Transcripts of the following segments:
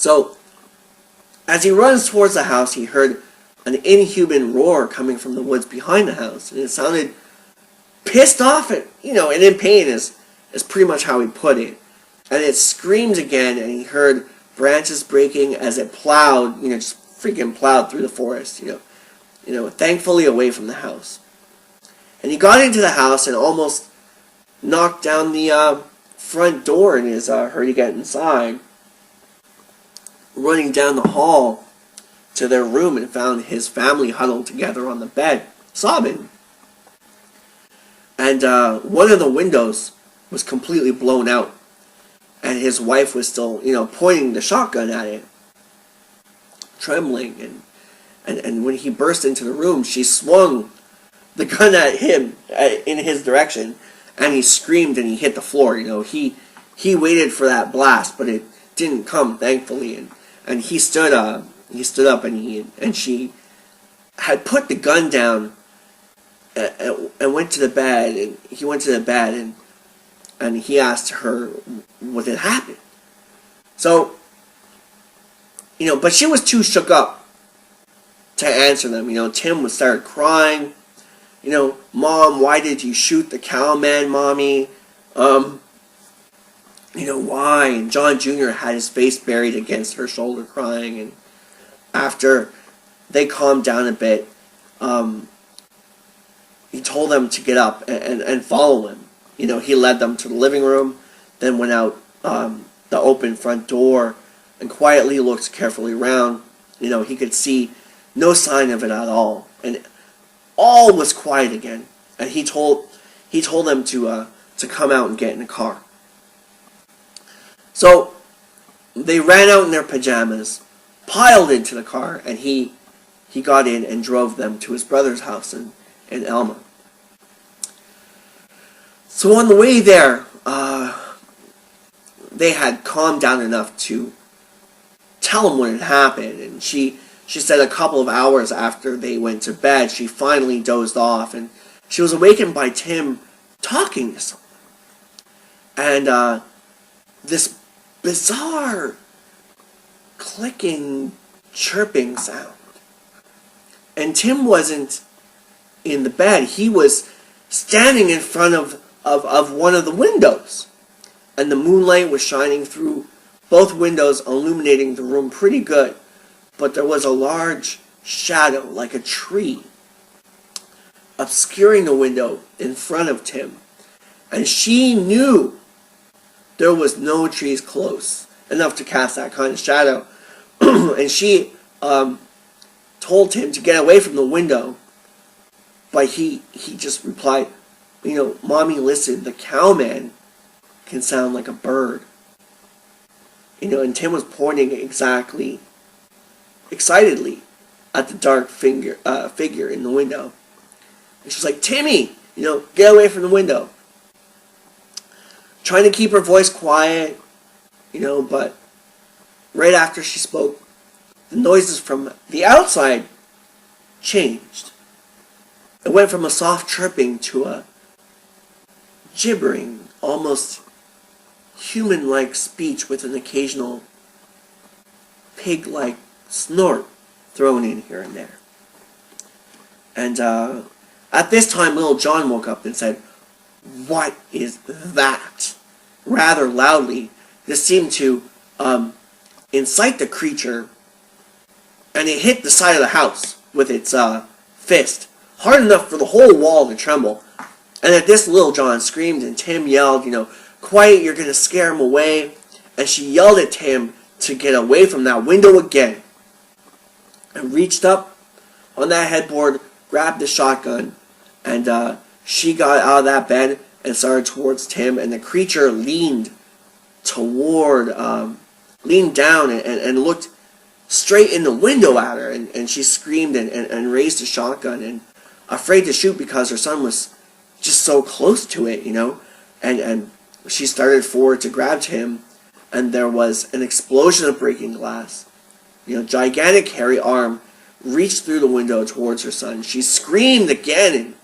So, as he runs towards the house, he heard an inhuman roar coming from the woods behind the house. And it sounded pissed off and in pain is pretty much how he put it. And it screamed again, and he heard branches breaking as it plowed, just freaking plowed through the forest, thankfully away from the house. And he got into the house and almost knocked down the front door in his hurry to get inside. Running down the hall to their room and found his family huddled together on the bed, sobbing. And one of the windows was completely blown out. And his wife was still, pointing the shotgun at it, trembling. And when he burst into the room, she swung the gun at him, in his direction, and he screamed and he hit the floor. He waited for that blast, but it didn't come, thankfully. And he stood up, and she had put the gun down and went to the bed. And he went to the bed and he asked her what had happened. So, but she was too shook up to answer them. Tim would start crying. Mom, why did you shoot the cowman, Mommy? Why? And John Jr. had his face buried against her shoulder crying. And after they calmed down a bit, he told them to get up and follow him. He led them to the living room, then went out the open front door and quietly looked carefully around. He could see no sign of it at all. And all was quiet again. And he told them to come out and get in a car. So they ran out in their pajamas, piled into the car, and he got in and drove them to his brother's house in Elma. So on the way there, they had calmed down enough to tell him what had happened. And she said a couple of hours after they went to bed, she finally dozed off, and she was awakened by Tim talking to someone. And this bizarre clicking, chirping sound. And Tim wasn't in the bed. He was standing in front of one of the windows. And the moonlight was shining through both windows, illuminating the room pretty good. But there was a large shadow, like a tree, obscuring the window in front of Tim. And she knew there was no trees close enough to cast that kind of shadow. And she told him to get away from the window. But he just replied, Mommy, listen, the cowman can sound like a bird. And Tim was pointing excitedly at the dark figure in the window. And she's like, Timmy, get away from the window. Trying to keep her voice quiet, but right after she spoke, the noises from the outside changed. It went from a soft chirping to a gibbering, almost human-like speech with an occasional pig-like snort thrown in here and there. And at this time, little John woke up and said, "What is that?" rather loudly. This seemed to incite the creature, and it hit the side of the house with its fist, hard enough for the whole wall to tremble. And at this, little John screamed, and Tim yelled, "Quiet, you're going to scare him away." And she yelled at Tim to get away from that window again, and reached up on that headboard, grabbed the shotgun, and she got out of that bed and started towards Tim, and the creature leaned down and looked straight in the window at her, and she screamed and raised the shotgun, and afraid to shoot because her son was just so close to it, and she started forward to grab him, and there was an explosion of breaking glass. Gigantic hairy arm reached through the window towards her son. She screamed again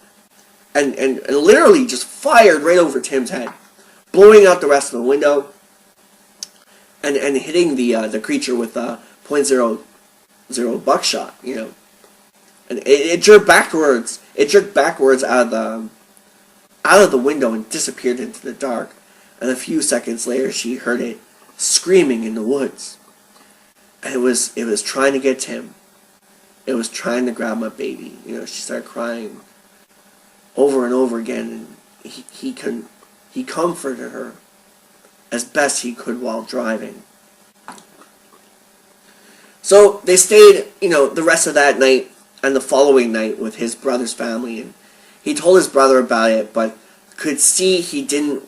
and literally just fired right over Tim's head, blowing out the rest of the window. and hitting the creature with a .00 buckshot, you know. And it jerked backwards. It jerked backwards out of the window and disappeared into the dark. And a few seconds later, she heard it screaming in the woods. And it was trying to get Tim. It was trying to grab my baby. You know, she started crying over and over again, and he comforted her as best he could while driving. So they stayed, you know, the rest of that night and the following night with his brother's family, and he told his brother about it, but could see he didn't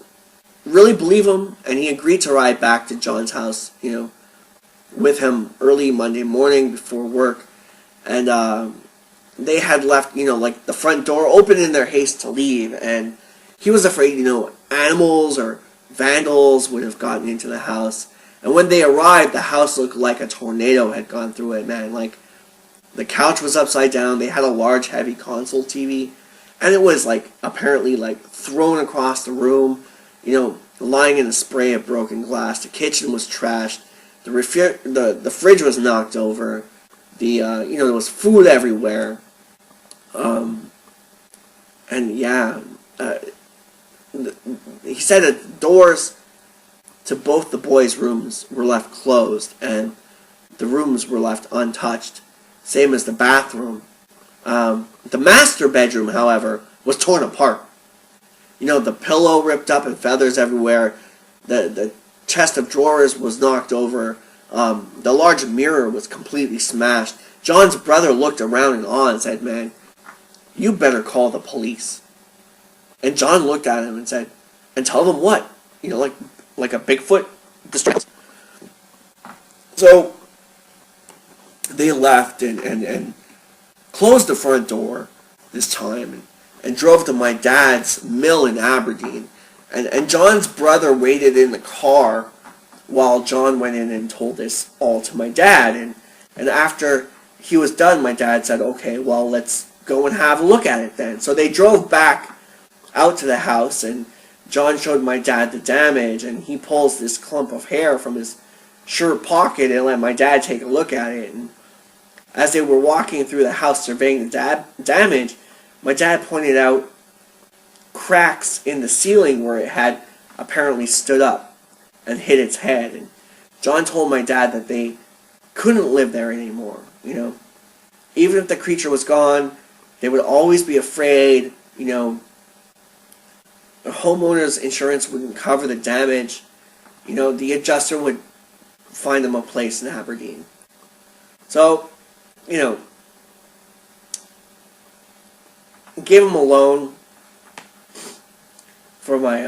really believe him, and he agreed to ride back to John's house, you know, with him early Monday morning before work. And they had left, you know, like the front door open in their haste to leave, and he was afraid, you know, animals or vandals would have gotten into the house. And when they arrived, the house looked like a tornado had gone through it, man. Like, the couch was upside down, they had a large, heavy console TV, and it was, like, apparently, like, thrown across the room, you know, lying in a spray of broken glass. The kitchen was trashed, the fridge was knocked over, you know, there was food everywhere, and yeah, he said that doors to both the boys' rooms were left closed, and the rooms were left untouched, same as the bathroom. The master bedroom, however, was torn apart. You know, the pillow ripped up and feathers everywhere. The chest of drawers was knocked over. The large mirror was completely smashed. John's brother looked around in awe and said, "Man, you better call the police." And John looked at him and said, "And tell them what? You know, like a Bigfoot distress." So they left and closed the front door this time and drove to my dad's mill in Aberdeen. And John's brother waited in the car while John went in and told this all to my dad. And after he was done, my dad said, "Okay, well, let's go and have a look at it then." So they drove back out to the house, and John showed my dad the damage, and he pulls this clump of hair from his shirt pocket and let my dad take a look at it. And as they were walking through the house surveying the damage, my dad pointed out cracks in the ceiling where it had apparently stood up and hit its head. And John told my dad that they couldn't live there anymore, you know. Even if the creature was gone, they would always be afraid, you know. The homeowner's insurance wouldn't cover the damage. You know, the adjuster would find them a place in Aberdeen. So, you know, gave him a loan for my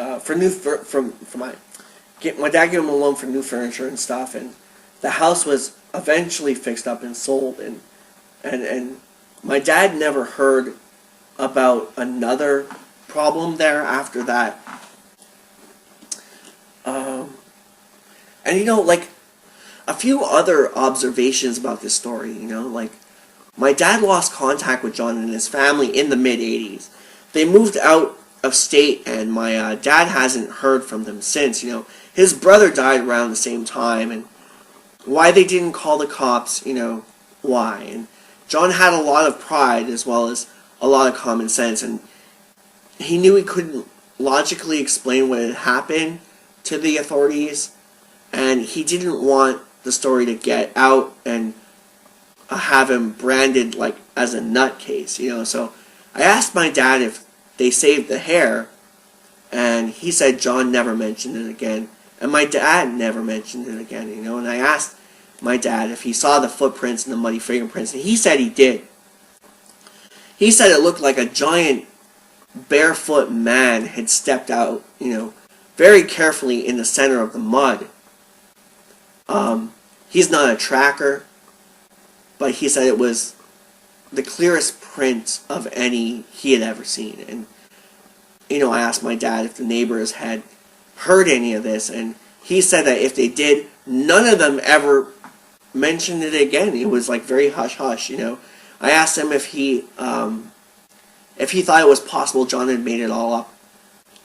my dad gave him a loan for new furniture and stuff, and the house was eventually fixed up and sold, and my dad never heard about another problem there after that. And you know, like, a few other observations about this story, you know, like, my dad lost contact with John and his family in the mid-'80s. They moved out of state, and my dad hasn't heard from them since, you know. His brother died around the same time, and why they didn't call the cops, you know, why. And John had a lot of pride as well as a lot of common sense, and he knew he couldn't logically explain what had happened to the authorities, and he didn't want the story to get out and have him branded like as a nutcase, you know. So I asked my dad if they saved the hair, and he said John never mentioned it again, and my dad never mentioned it again, you know. And I asked my dad if he saw the footprints and the muddy fingerprints, and he said he did. He said it looked like a giant barefoot man had stepped out, you know, very carefully in the center of the mud. He's not a tracker, but he said it was the clearest print of any he had ever seen. And, you know, I asked my dad if the neighbors had heard any of this, and he said that if they did, none of them ever mentioned it again. It was like very hush-hush, you know. I asked him if he thought it was possible John had made it all up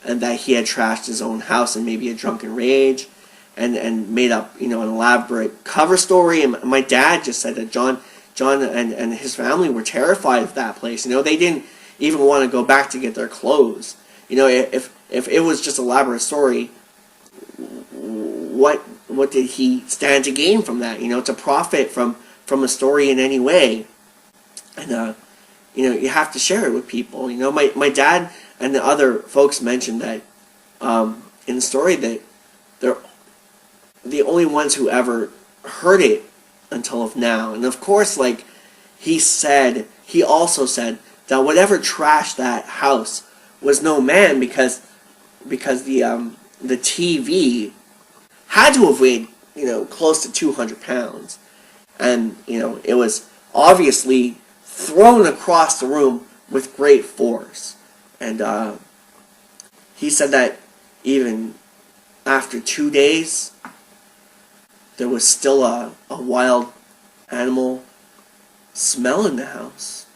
and that he had trashed his own house in maybe a drunken rage. and made up, an elaborate cover story. And my dad just said that John and his family were terrified of that place. They didn't even want to go back to get their clothes. If it was just an elaborate story, what did he stand to gain from that? To profit from a story in any way. And you have to share it with people. My dad and the other folks mentioned that in the story that they're the only ones who ever heard it until of now. And of course, like he also said that whatever trashed that house was no man, because the TV had to have weighed close to 200 pounds, and it was obviously thrown across the room with great force. And he said that even after 2 days, there was still a wild animal smell in the house.